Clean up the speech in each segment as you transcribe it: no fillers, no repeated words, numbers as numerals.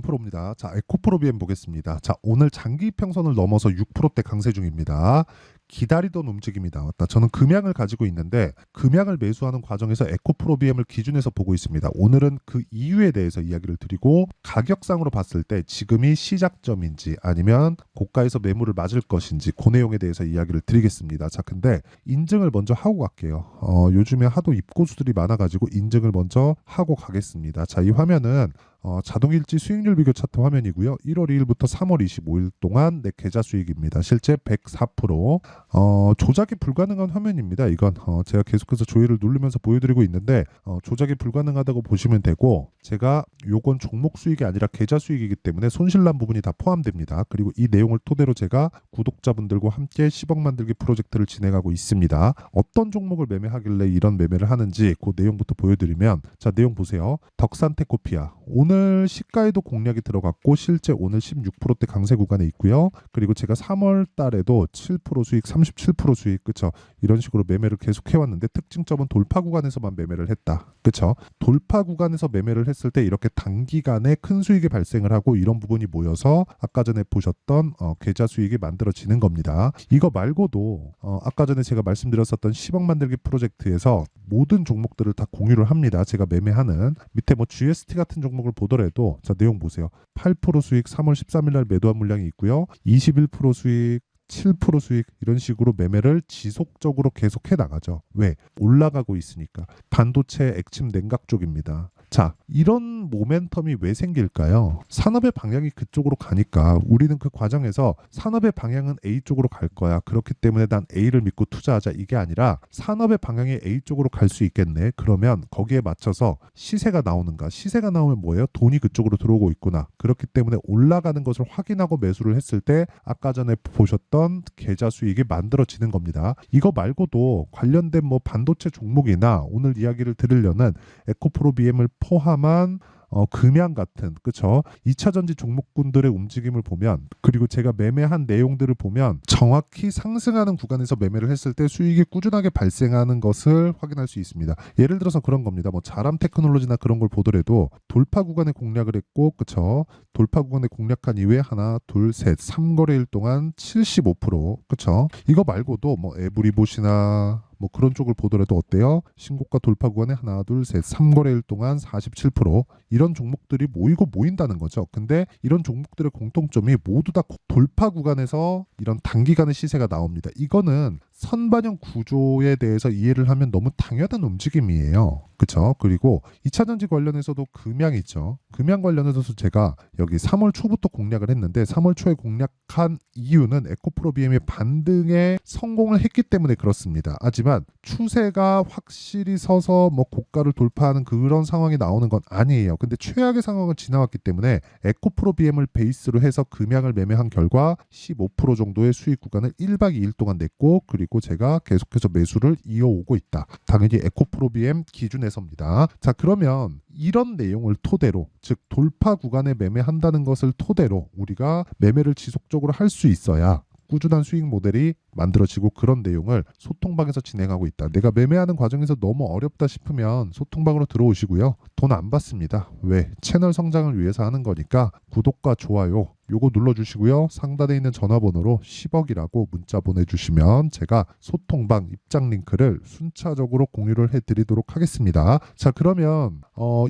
에코프로입니다. 자, 에코프로 BM 보겠습니다. 자, 오늘 장기 이평선을 넘어서 6%대 강세 중입니다. 기다리던 움직임이 나왔다. 저는 금양을 가지고 있는데 금양을 매수하는 과정에서 에코프로 BM을 기준에서 보고 있습니다. 오늘은 그 이유에 대해서 이야기를 드리고 가격상으로 봤을 때 지금이 시작점인지 아니면 고가에서 매물을 맞을 것인지 그 내용에 대해서 이야기를 드리겠습니다. 자, 근데 인증을 먼저 하고 갈게요. 요즘에 하도 입고수들이 많아가지고 인증을 먼저 하고 가겠습니다. 자, 이 화면은 자동일지 수익률 비교 차트 화면이고요. 1월 2일부터 3월 25일 동안 내 계좌 수익입니다. 실제 104%. 조작이 불가능한 화면입니다. 이건 제가 계속해서 조회를 누르면서 보여드리고 있는데 조작이 불가능하다고 보시면 되고, 제가 요건 종목 수익이 아니라 계좌 수익이기 때문에 손실난 부분이 다 포함됩니다. 그리고 이 내용을 토대로 제가 구독자분들과 함께 10억 만들기 프로젝트를 진행하고 있습니다. 어떤 종목을 매매하길래 이런 매매를 하는지 그 내용부터 보여드리면, 자, 내용 보세요. 덕산테코피아 오늘 시가에도 공략이 들어갔고 실제 오늘 16%대 강세 구간에 있고요. 그리고 제가 3월 달에도 7% 수익, 37% 수익, 그쵸? 이런 식으로 매매를 계속 해왔는데 특징점은 돌파 구간에서만 매매를 했다. 그쵸? 돌파 구간에서 매매를 했을 때 이렇게 단기간에 큰 수익이 발생을 하고 이런 부분이 모여서 아까 전에 보셨던 계좌 수익이 만들어지는 겁니다. 이거 말고도 아까 전에 제가 말씀드렸었던 10억 만들기 프로젝트에서 모든 종목들을 다 공유를 합니다. 제가 매매하는 밑에 뭐 GST 같은 종목을 보더라도, 자, 내용 보세요. 8% 수익 3월 13일 날 매도한 물량이 있고요. 21% 수익, 7% 수익, 이런 식으로 매매를 지속적으로 계속해 나가죠. 왜? 올라가고 있으니까. 반도체 액침 냉각 쪽입니다. 자, 이런 모멘텀이 왜 생길까요? 산업의 방향이 그쪽으로 가니까 우리는 그 과정에서 산업의 방향은 A 쪽으로 갈 거야. 그렇기 때문에 난 A를 믿고 투자하자. 이게 아니라 산업의 방향이 A 쪽으로 갈 수 있겠네. 그러면 거기에 맞춰서 시세가 나오는가? 시세가 나오면 뭐예요? 돈이 그쪽으로 들어오고 있구나. 그렇기 때문에 올라가는 것을 확인하고 매수를 했을 때 아까 전에 보셨던 계좌 수익이 만들어지는 겁니다. 이거 말고도 관련된 뭐 반도체 종목이나 오늘 이야기를 드리려는 에코프로 BM을 포함한 금양 같은, 그쵸? 2차전지 종목군들의 움직임을 보면, 그리고 제가 매매한 내용들을 보면 정확히 상승하는 구간에서 매매를 했을 때 수익이 꾸준하게 발생하는 것을 확인할 수 있습니다. 예를 들어서 그런 겁니다. 뭐 자람 테크놀로지나 그런 걸 보더라도 돌파 구간에 공략을 했고, 그쵸? 돌파 구간에 공략한 이후에 하나, 둘, 셋, 3거래일 동안 75%, 그쵸? 이거 말고도 뭐 에브리봇이나 뭐 그런 쪽을 보더라도 어때요? 신고가 돌파 구간에 하나, 둘, 셋, 3거래일 동안 47%, 이런 종목들이 모인다는 거죠. 근데 이런 종목들의 공통점이 모두 다 돌파 구간에서 이런 단기간의 시세가 나옵니다. 이거는 선반영 구조에 대해서 이해를 하면 너무 당연한 움직임이에요. 그쵸? 그리고 2차전지 관련해서도 금양 있죠. 금양 관련해서도 제가 여기 3월 초부터 공략을 했는데 3월 초에 공략한 이유는 에코프로 BM의 반등에 성공을 했기 때문에 그렇습니다. 하지만 추세가 확실히 서서 뭐 고가를 돌파하는 그런 상황이 나오는 건 아니에요. 근데 최악의 상황을 지나왔기 때문에 에코프로 BM을 베이스로 해서 금양을 매매한 결과 15% 정도의 수익 구간을 1박 2일 동안 냈고, 그리고 제가 계속해서 매수를 이어오고 있다. 당연히 에코프로 BM 기준에서입니다. 자, 그러면 이런 내용을 토대로, 즉 돌파 구간에 매매한다는 것을 토대로 우리가 매매를 지속적으로 할 수 있어야 꾸준한 수익 모델이 만들어지고, 그런 내용을 소통방에서 진행하고 있다. 내가 매매하는 과정에서 너무 어렵다 싶으면 소통방으로 들어오시고요. 돈 안 받습니다. 왜? 채널 성장을 위해서 하는 거니까 구독과 좋아요 요거 눌러주시고요. 상단에 있는 전화번호로 10억이라고 문자 보내주시면 제가 소통방 입장 링크를 순차적으로 공유를 해드리도록 하겠습니다. 자, 그러면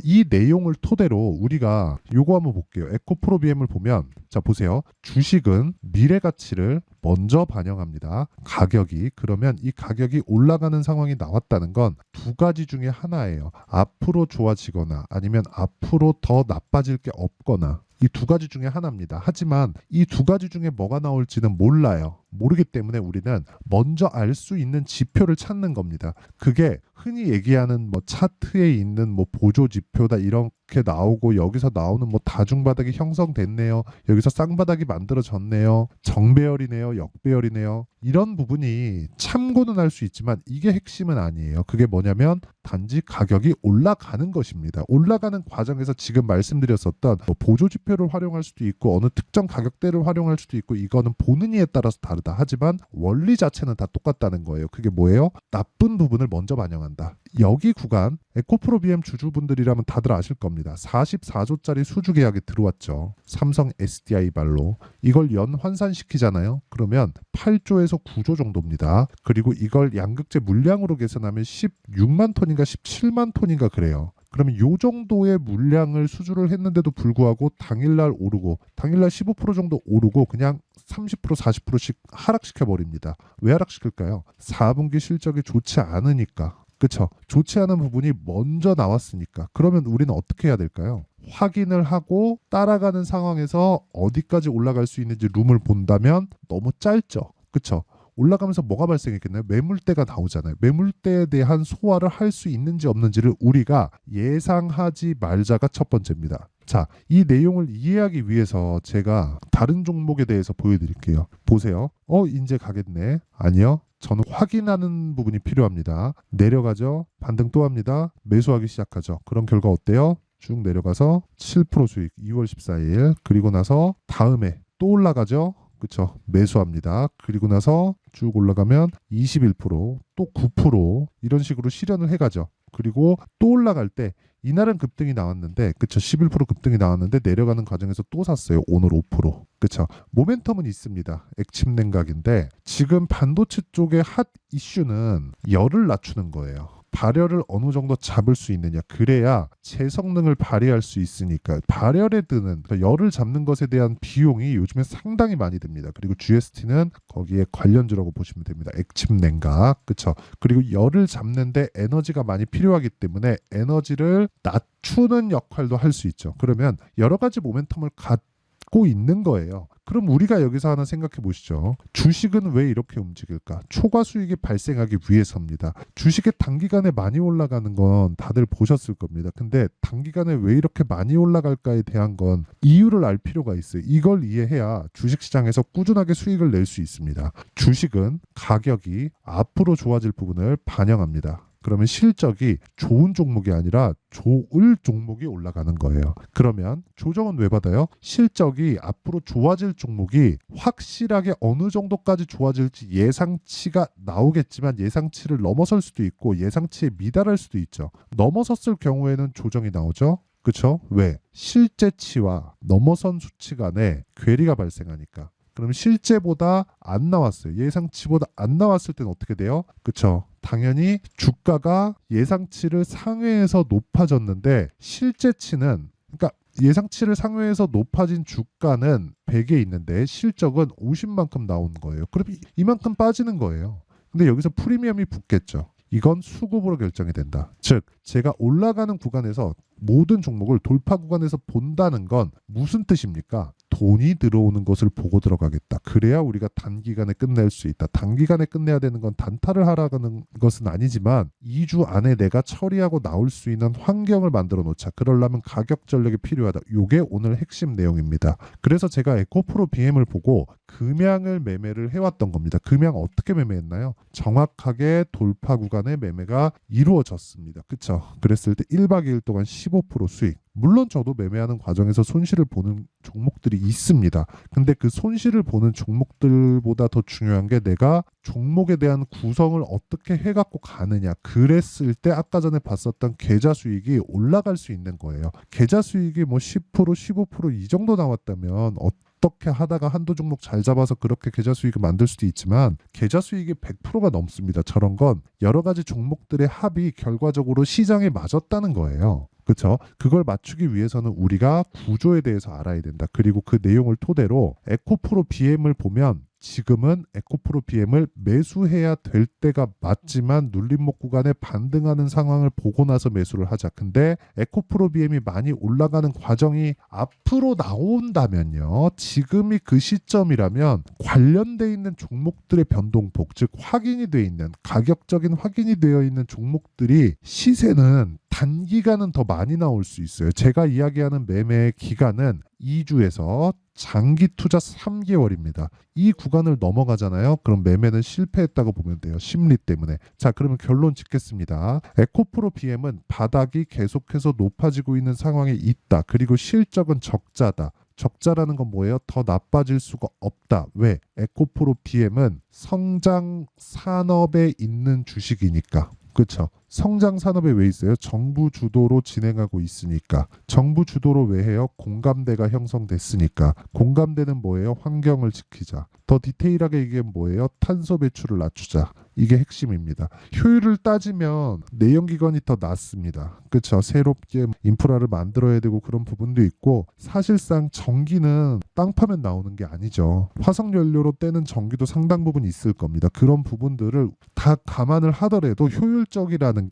이 내용을 토대로 우리가 요거 한번 볼게요. 에코프로 BM을 보면, 자, 보세요. 주식은 미래 가치를 먼저 반영합니다. 가격이, 그러면 이 가격이 올라가는 상황이 나왔다는 건 두 가지 중에 하나예요. 앞으로 좋아지거나 아니면 앞으로 더 나빠질 게 없거나, 이 두 가지 중에 하나입니다. 하지만 이 두 가지 중에 뭐가 나올지는 몰라요. 모르기 때문에 우리는 먼저 알 수 있는 지표를 찾는 겁니다. 그게 흔히 얘기하는 뭐 차트에 있는 뭐 보조 지표다 이렇게 나오고, 여기서 나오는 뭐 다중바닥이 형성됐네요, 여기서 쌍바닥이 만들어졌네요, 정배열이네요, 역배열이네요, 이런 부분이 참고는 할 수 있지만 이게 핵심은 아니에요. 그게 뭐냐면 단지 가격이 올라가는 것입니다. 올라가는 과정에서 지금 말씀드렸었던 뭐 보조 지표를 활용할 수도 있고 어느 특정 가격대를 활용할 수도 있고, 이거는 보는 이에 따라서 다르다. 하지만 원리 자체는 다 똑같다는 거예요. 그게 뭐예요? 나쁜 부분을 먼저 반영한다. 반영한다. 여기 구간 에코프로 BM 주주분들이라면 다들 아실 겁니다. 44조짜리 수주 계약이 들어왔죠. 삼성 SDI 발로. 이걸 연 환산시키잖아요. 그러면 8조에서 9조 정도입니다. 그리고 이걸 양극재 물량으로 계산하면 16만 톤인가 17만 톤인가 그래요. 그러면 이 정도의 물량을 수주를 했는데도 불구하고 당일날 오르고 당일날 15% 정도 오르고 그냥 30% 40%씩 하락시켜 버립니다. 왜 하락시킬까요? 4분기 실적이 좋지 않으니까. 그쵸? 좋지 않은 부분이 먼저 나왔으니까. 그러면 우리는 어떻게 해야 될까요? 확인을 하고 따라가는 상황에서 어디까지 올라갈 수 있는지 룸을 본다면 너무 짧죠. 그쵸? 올라가면서 뭐가 발생했겠나요? 매물대가 나오잖아요. 매물대에 대한 소화를 할 수 있는지 없는지를 우리가 예상하지 말자가 첫 번째입니다. 자, 이 내용을 이해하기 위해서 제가 다른 종목에 대해서 보여드릴게요. 보세요. 이제 가겠네. 아니요. 저는 확인하는 부분이 필요합니다. 내려가죠. 반등 또 합니다. 매수하기 시작하죠. 그런 결과 어때요? 쭉 내려가서 7% 수익 2월 14일. 그리고 나서 다음에 또 올라가죠. 그쵸? 매수합니다. 그리고 나서 쭉 올라가면 21%, 또 9% 이런 식으로 실현을 해가죠. 그리고 또 올라갈 때 이날은 급등이 나왔는데 그쵸? 11% 급등이 나왔는데 내려가는 과정에서 또 샀어요. 오늘 5%. 그쵸? 모멘텀은 있습니다. 액침 냉각인데 지금 반도체 쪽의 핫 이슈는 열을 낮추는 거예요. 발열을 어느 정도 잡을 수 있느냐. 그래야 제 성능을 발휘할 수 있으니까 발열에 드는 그러니까 열을 잡는 것에 대한 비용이 요즘에 상당히 많이 듭니다. 그리고 GST는 거기에 관련주라고 보시면 됩니다. 액침 냉각. 그쵸? 그리고 열을 잡는데 에너지가 많이 필요하기 때문에 에너지를 낮추는 역할도 할 수 있죠. 그러면 여러 가지 모멘텀을 갖고 있는 거예요. 그럼 우리가 여기서 하나 생각해 보시죠. 주식은 왜 이렇게 움직일까? 초과 수익이 발생하기 위해서입니다. 주식이 단기간에 많이 올라가는 건 다들 보셨을 겁니다. 근데 단기간에 왜 이렇게 많이 올라갈까에 대한 건 이유를 알 필요가 있어요. 이걸 이해해야 주식시장에서 꾸준하게 수익을 낼 수 있습니다. 주식은 가격이 앞으로 좋아질 부분을 반영합니다. 그러면 실적이 좋은 종목이 아니라 좋을 종목이 올라가는 거예요. 그러면 조정은 왜 받아요? 실적이 앞으로 좋아질 종목이 확실하게 어느 정도까지 좋아질지 예상치가 나오겠지만 예상치를 넘어설 수도 있고 예상치에 미달할 수도 있죠. 넘어섰을 경우에는 조정이 나오죠. 그렇죠? 왜? 실제치와 넘어선 수치 간에 괴리가 발생하니까. 그럼 실제보다 안 나왔어요. 예상치보다 안 나왔을 때는 어떻게 돼요? 그쵸? 당연히 주가가 예상치를 상회해서 높아졌는데 실제치는 그러니까 예상치를 상회해서 높아진 주가는 100에 있는데 실적은 50만큼 나온 거예요. 그럼 이만큼 빠지는 거예요. 근데 여기서 프리미엄이 붙겠죠. 이건 수급으로 결정이 된다. 즉 제가 올라가는 구간에서 모든 종목을 돌파 구간에서 본다는 건 무슨 뜻입니까? 돈이 들어오는 것을 보고 들어가겠다. 그래야 우리가 단기간에 끝낼 수 있다. 단기간에 끝내야 되는 건 단타를 하라는 것은 아니지만 2주 안에 내가 처리하고 나올 수 있는 환경을 만들어 놓자. 그러려면 가격 전략이 필요하다. 이게 오늘 핵심 내용입니다. 그래서 제가 에코프로 BM을 보고 금양을 매매를 해왔던 겁니다. 금양 어떻게 매매했나요? 정확하게 돌파 구간의 매매가 이루어졌습니다. 그쵸? 그랬을 때 1박 2일 동안 15% 수익. 물론 저도 매매하는 과정에서 손실을 보는 종목들이 있습니다. 근데 그 손실을 보는 종목들보다 더 중요한 게 내가 종목에 대한 구성을 어떻게 해갖고 가느냐. 그랬을 때 아까 전에 봤었던 계좌 수익이 올라갈 수 있는 거예요. 계좌 수익이 뭐 10% 15% 이 정도 나왔다면 어떻게 하다가 한두 종목 잘 잡아서 그렇게 계좌 수익을 만들 수도 있지만 계좌 수익이 100%가 넘습니다. 저런 건 여러 가지 종목들의 합이 결과적으로 시장에 맞았다는 거예요. 그렇죠? 그걸 맞추기 위해서는 우리가 구조에 대해서 알아야 된다. 그리고 그 내용을 토대로 에코프로 BM을 보면 지금은 에코프로 BM을 매수해야 될 때가 맞지만 눌림목 구간에 반등하는 상황을 보고 나서 매수를 하자. 근데 에코프로 BM이 많이 올라가는 과정이 앞으로 나온다면요. 지금이 그 시점이라면 관련돼 있는 종목들의 변동폭, 즉 확인이 돼 있는 가격적인 확인이 되어 있는 종목들이 시세는 단기간은 더 많이 나올 수 있어요. 제가 이야기하는 매매 기간은 2주에서 장기 투자 3개월입니다. 이 구간을 넘어가잖아요. 그럼 매매는 실패했다고 보면 돼요. 심리 때문에. 자, 그러면 결론 짓겠습니다. 에코프로 BM은 바닥이 계속해서 높아지고 있는 상황에 있다. 그리고 실적은 적자다. 적자라는 건 뭐예요? 더 나빠질 수가 없다. 왜? 에코프로 BM은 성장 산업에 있는 주식이니까. 그렇죠? 성장 산업에 왜 있어요? 정부 주도로 진행하고 있으니까. 정부 주도로 왜 해요? 공감대가 형성됐으니까. 공감대는 뭐예요? 환경을 지키자. 더 디테일하게 얘기하면 뭐예요? 탄소 배출을 낮추자. 이게 핵심입니다. 효율을 따지면 내연기관이 더 낫습니다. 그렇죠? 새롭게 인프라를 만들어야 되고 그런 부분도 있고, 사실상 전기는 땅 파면 나오는 게 아니죠. 화석연료로 떼는 전기도 상당 부분 있을 겁니다. 그런 부분들을 다 감안을 하더라도 효율적이라는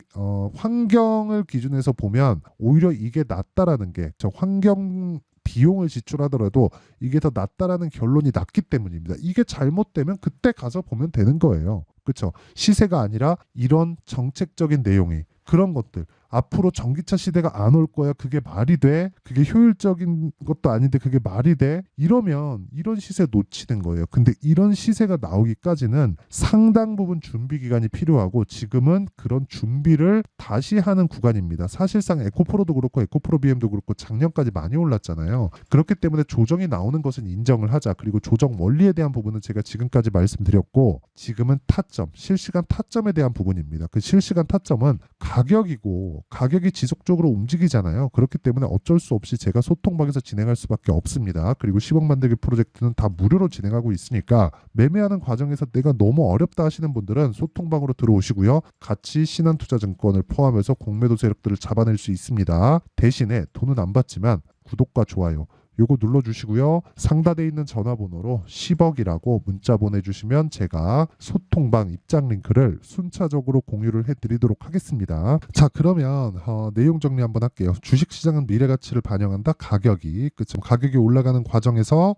환경을 기준에서 보면 오히려 이게 낫다라는 게, 저 환경 비용을 지출하더라도 이게 더 낫다라는 결론이 났기 때문입니다. 이게 잘못되면 그때 가서 보면 되는 거예요. 그렇죠? 시세가 아니라 이런 정책적인 내용이, 그런 것들, 앞으로 전기차 시대가 안 올 거야. 그게 말이 돼? 그게 효율적인 것도 아닌데 그게 말이 돼? 이러면 이런 시세 놓치는 거예요. 근데 이런 시세가 나오기까지는 상당 부분 준비 기간이 필요하고, 지금은 그런 준비를 다시 하는 구간입니다. 사실상 에코프로도 그렇고 에코프로 BM도 그렇고 작년까지 많이 올랐잖아요. 그렇기 때문에 조정이 나오는 것은 인정을 하자. 그리고 조정 원리에 대한 부분은 제가 지금까지 말씀드렸고, 지금은 타점, 실시간 타점에 대한 부분입니다. 그 실시간 타점은 가격이고, 가격이 지속적으로 움직이잖아요. 그렇기 때문에 어쩔 수 없이 제가 소통방에서 진행할 수밖에 없습니다. 그리고 10억 만들기 프로젝트는 다 무료로 진행하고 있으니까, 매매하는 과정에서 내가 너무 어렵다 하시는 분들은 소통방으로 들어오시고요. 같이 신한투자증권을 포함해서 공매도 세력들을 잡아낼 수 있습니다. 대신에 돈은 안 받지만 구독과 좋아요 요거 눌러주시고요. 상단에 있는 전화번호로 10억이라고 문자 보내주시면 제가 소통방 입장 링크를 순차적으로 공유를 해드리도록 하겠습니다. 자, 그러면 내용 정리 한번 할게요. 주식시장은 미래가치를 반영한다. 가격이, 그쵸? 가격이 올라가는 과정에서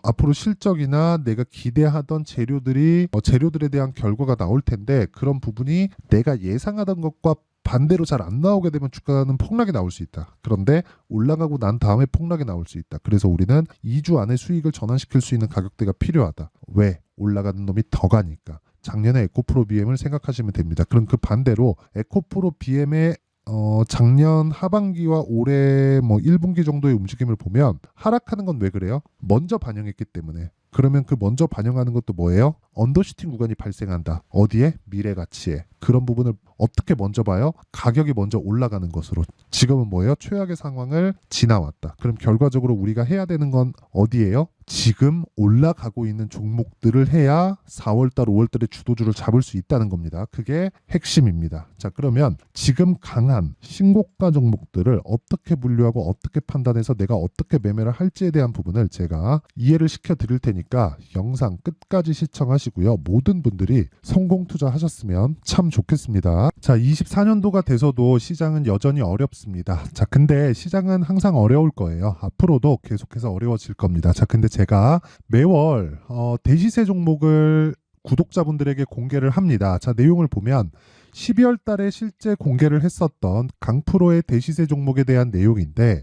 앞으로 실적이나 내가 기대하던 재료들에 대한 결과가 나올 텐데, 그런 부분이 내가 예상하던 것과 반대로 잘 안 나오게 되면 주가는 폭락이 나올 수 있다. 그런데 올라가고 난 다음에 폭락이 나올 수 있다. 그래서 우리는 2주 안에 수익을 전환시킬 수 있는 가격대가 필요하다. 왜? 올라가는 놈이 더 가니까. 작년에 에코프로 BM을 생각하시면 됩니다. 그럼 그 반대로 에코프로 BM의 작년 하반기와 올해 1분기 정도의 움직임을 보면 하락하는 건 왜 그래요? 먼저 반영했기 때문에. 그러면 그 먼저 반영하는 것도 뭐예요? 언더슈팅 구간이 발생한다. 어디에? 미래 가치에. 그런 부분을 어떻게 먼저 봐요? 가격이 먼저 올라가는 것으로. 지금은 뭐예요? 최악의 상황을 지나왔다. 그럼 결과적으로 우리가 해야 되는 건 어디예요? 지금 올라가고 있는 종목들을 해야 4월달, 5월달에 주도주를 잡을 수 있다는 겁니다. 그게 핵심입니다. 자, 그러면 지금 강한 신고가 종목들을 어떻게 분류하고 어떻게 판단해서 내가 어떻게 매매를 할지에 대한 부분을 제가 이해를 시켜 드릴 테니까 영상 끝까지 시청하시고요. 모든 분들이 성공 투자하셨으면 참 좋겠습니다. 자, 24년도가 돼서도 시장은 여전히 어렵습니다. 자, 근데 시장은 항상 어려울 거예요. 앞으로도 계속해서 어려워질 겁니다. 자, 근데 제가 매월 대시세 종목을 구독자분들에게 공개를 합니다. 자, 내용을 보면 12월 달에 실제 공개를 했었던 강프로의 대시세 종목에 대한 내용인데,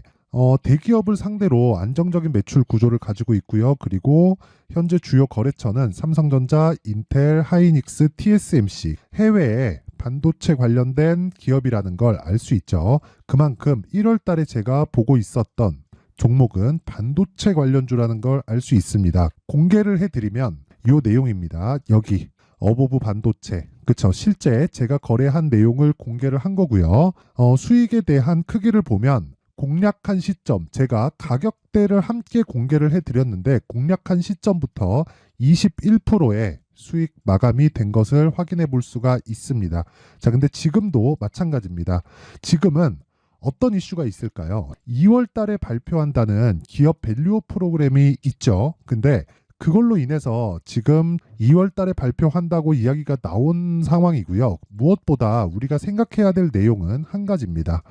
대기업을 상대로 안정적인 매출 구조를 가지고 있고요. 그리고 현재 주요 거래처는 삼성전자, 인텔, 하이닉스, TSMC, 해외에 반도체 관련된 기업이라는 걸 알 수 있죠. 그만큼 1월 달에 제가 보고 있었던 종목은 반도체 관련주라는 걸 알 수 있습니다. 공개를 해드리면 이 내용입니다. 여기 어보브 반도체, 그쵸? 실제 제가 거래한 내용을 공개를 한 거고요. 수익에 대한 크기를 보면 공략한 시점, 제가 가격대를 함께 공개를 해드렸는데 공략한 시점부터 21%의 수익 마감이 된 것을 확인해 볼 수가 있습니다. 자, 근데 지금도 마찬가지입니다. 지금은 어떤 이슈가 있을까요? 2월 달에 발표한다는 기업 밸류업 프로그램이 있죠. 근데 그걸로 인해서 지금 2월 달에 발표한다고 이야기가 나온 상황이고요. 무엇보다 우리가 생각해야 될 내용은 한 가지입니다.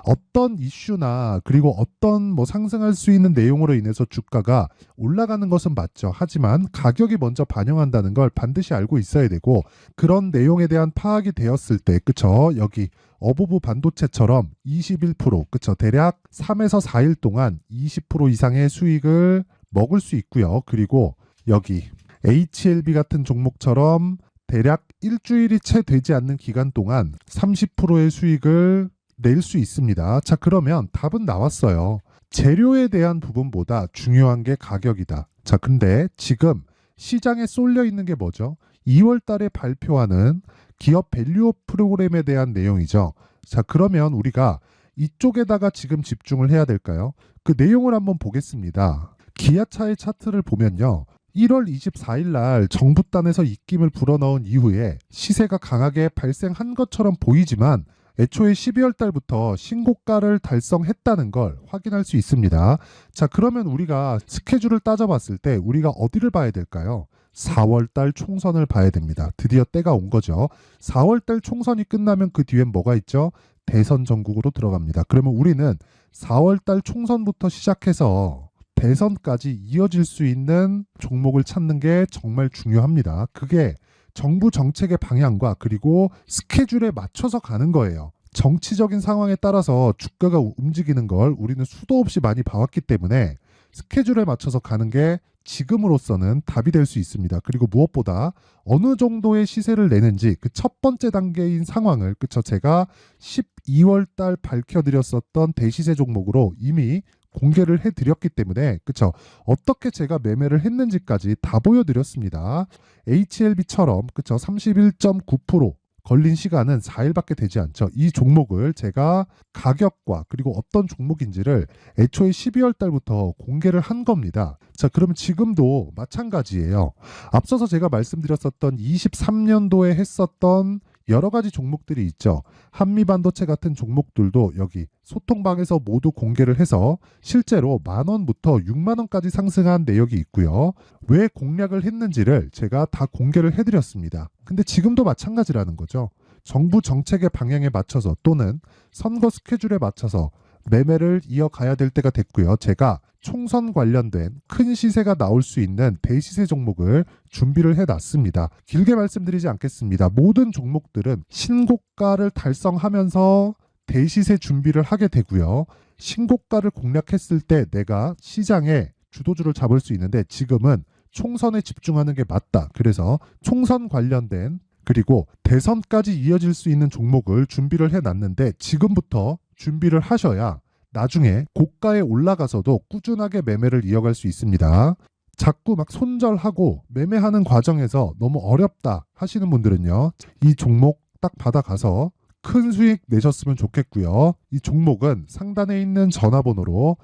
어떤 이슈나 그리고 어떤 상승할 수 있는 내용으로 인해서 주가가 올라가는 것은 맞죠. 하지만 가격이 먼저 반영한다는 걸 반드시 알고 있어야 되고, 그런 내용에 대한 파악이 되었을 때, 그쵸? 여기 어보브 반도체처럼 21%, 그쵸? 대략 3에서 4일 동안 20% 이상의 수익을 먹을 수 있고요. 그리고 여기 HLB 같은 종목처럼 대략 일주일이 채 되지 않는 기간 동안 30%의 수익을 낼 수 있습니다. 자, 그러면 답은 나왔어요. 재료에 대한 부분보다 중요한 게 가격이다. 자, 근데 지금 시장에 쏠려 있는 게 뭐죠? 2월 달에 발표하는 기업 밸류업 프로그램에 대한 내용이죠. 자, 그러면 우리가 이쪽에다가 지금 집중을 해야 될까요? 그 내용을 한번 보겠습니다. 기아차의 차트를 보면요. 1월 24일 날 정부단에서 입김을 불어넣은 이후에 시세가 강하게 발생한 것처럼 보이지만 애초에 12월 달부터 신고가를 달성했다는 걸 확인할 수 있습니다. 자, 그러면 우리가 스케줄을 따져봤을 때 우리가 어디를 봐야 될까요? 4월 달 총선을 봐야 됩니다. 드디어 때가 온 거죠. 4월 달 총선이 끝나면 그 뒤엔 뭐가 있죠? 대선 전국으로 들어갑니다. 그러면 우리는 4월 달 총선부터 시작해서 대선까지 이어질 수 있는 종목을 찾는 게 정말 중요합니다. 그게 정부 정책의 방향과 그리고 스케줄에 맞춰서 가는 거예요. 정치적인 상황에 따라서 주가가 움직이는 걸 우리는 수도 없이 많이 봐왔기 때문에 스케줄에 맞춰서 가는 게 지금으로서는 답이 될 수 있습니다. 그리고 무엇보다 어느 정도의 시세를 내는지 그 첫 번째 단계인 상황을 그쵸 제가 12월 달 밝혀드렸었던 대시세 종목으로 이미 공개를 해드렸기 때문에 그쵸 어떻게 제가 매매를 했는지까지 다 보여드렸습니다. HLB처럼 그쵸 31.9% 걸린 시간은 4일밖에 되지 않죠. 이 종목을 제가 가격과 그리고 어떤 종목인지를 애초에 12월 달부터 공개를 한 겁니다. 자, 그러면 지금도 마찬가지예요. 앞서서 제가 말씀드렸었던 23년도에 했었던 여러 가지 종목들이 있죠. 한미반도체 같은 종목들도 여기 소통방에서 모두 공개를 해서 실제로 10,000원부터 60,000원까지 상승한 내역이 있고요. 왜 공략을 했는지를 제가 다 공개를 해드렸습니다. 근데 지금도 마찬가지라는 거죠. 정부 정책의 방향에 맞춰서 또는 선거 스케줄에 맞춰서 매매를 이어가야 될 때가 됐고요. 제가 총선 관련된 큰 시세가 나올 수 있는 대시세 종목을 준비를 해놨습니다. 길게 말씀드리지 않겠습니다. 모든 종목들은 신고가를 달성하면서 대시세 준비를 하게 되고요. 신고가를 공략했을 때 내가 시장에 주도주를 잡을 수 있는데 지금은 총선에 집중하는 게 맞다. 그래서 총선 관련된 그리고 대선까지 이어질 수 있는 종목을 준비를 해놨는데 지금부터 준비를 하셔야 나중에 고가에 올라가서도 꾸준하게 매매를 이어갈 수 있습니다. 자꾸 막 손절하고 매매하는 과정에서 너무 어렵다 하시는 분들은요. 이 종목 딱 받아가서 큰 수익 내셨으면 좋겠고요. 이 종목은 상단에 있는 전화번호로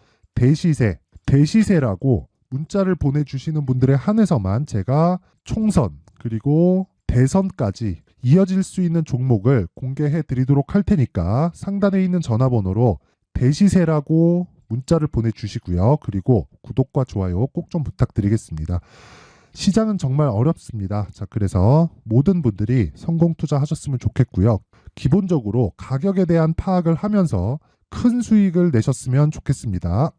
대시세라고 문자를 보내주시는 분들에 한해서만 제가 총선 그리고 대선까지 이어질 수 있는 종목을 공개해 드리도록 할 테니까 상단에 있는 전화번호로 대시세라고 문자를 보내주시고요. 그리고 구독과 좋아요 꼭 좀 부탁드리겠습니다. 시장은 정말 어렵습니다. 자, 그래서 모든 분들이 성공 투자하셨으면 좋겠고요. 기본적으로 가격에 대한 파악을 하면서 큰 수익을 내셨으면 좋겠습니다.